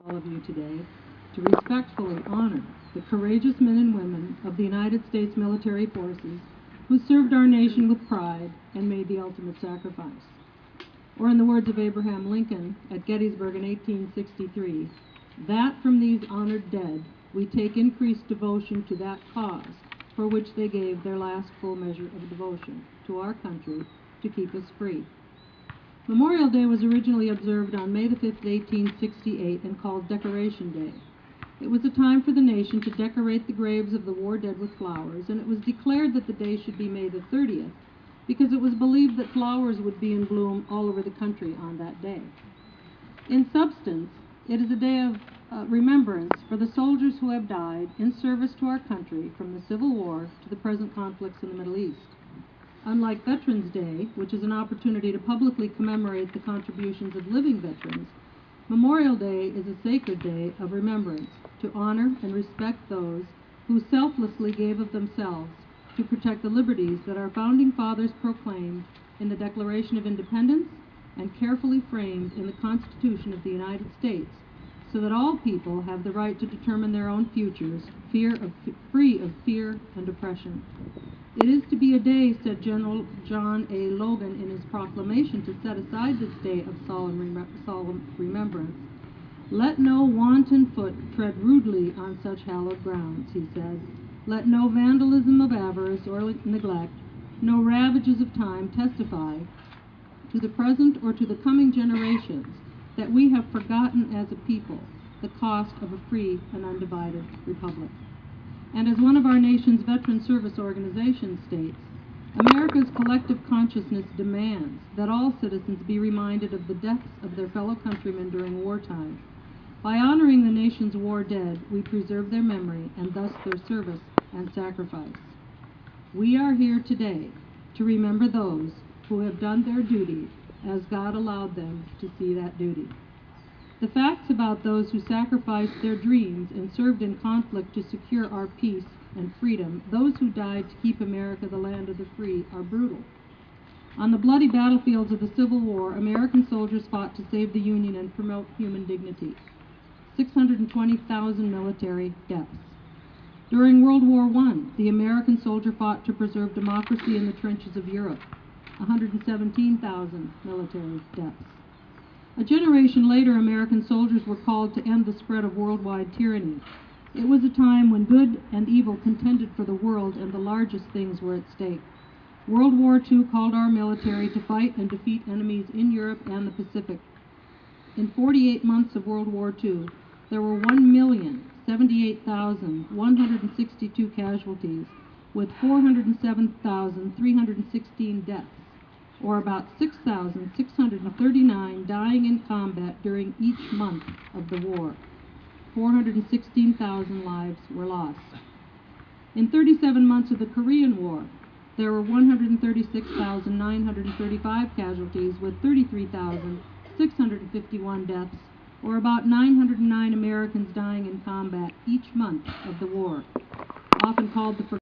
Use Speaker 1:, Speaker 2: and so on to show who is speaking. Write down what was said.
Speaker 1: all of you today to respectfully honor the courageous men and women of the United States military forces who served our nation with pride and made the ultimate sacrifice. Or in the words of Abraham Lincoln at Gettysburg in 1863, that from these honored dead we take increased devotion to that cause for which they gave their last full measure of devotion to our country to keep us free. Memorial Day was originally observed on May the 5th, 1868 and called Decoration Day. It was a time for the nation to decorate the graves of the war dead with flowers, and it was declared that the day should be May the 30th because it was believed that flowers would be in bloom all over the country on that day. In substance, it is a day of remembrance for the soldiers who have died in service to our country from the Civil War to the present conflicts in the Middle East. Unlike Veterans Day, which is an opportunity to publicly commemorate the contributions of living veterans, Memorial Day is a sacred day of remembrance to honor and respect those who selflessly gave of themselves to protect the liberties that our founding fathers proclaimed in the Declaration of Independence and carefully framed in the Constitution of the United States, so that all people have the right to determine their own futures, free of fear and oppression. It is to be a day, said General John A. Logan in his proclamation, to set aside this day of solemn remembrance. Let no wanton foot tread rudely on such hallowed grounds, he said. Let no vandalism of avarice or neglect, no ravages of time testify to the present or to the coming generations that we have forgotten as a people the cost of a free and undivided republic. And as one of our nation's veteran service organizations states, America's collective consciousness demands that all citizens be reminded of the deaths of their fellow countrymen during wartime. By honoring the nation's war dead, we preserve their memory and thus their service and sacrifice. We are here today to remember those who have done their duty as God allowed them to see that duty. The facts about those who sacrificed their dreams and served in conflict to secure our peace and freedom, those who died to keep America the land of the free, are brutal. On the bloody battlefields of the Civil War, American soldiers fought to save the Union and promote human dignity. 620,000 military deaths. During World War I, the American soldier fought to preserve democracy in the trenches of Europe. 117,000 military deaths. A generation later, American soldiers were called to end the spread of worldwide tyranny. It was a time when good and evil contended for the world and the largest things were at stake. World War II called our military to fight and defeat enemies in Europe and the Pacific. In 48 months of World War II, there were 1,078,162 casualties, with 407,316 deaths, or about 6,639 dying in combat during each month of the war. 416,000 lives were lost. In 37 months of the Korean War, there were 136,935 casualties with 33,651 deaths, or about 909 Americans dying in combat each month of the war, often called the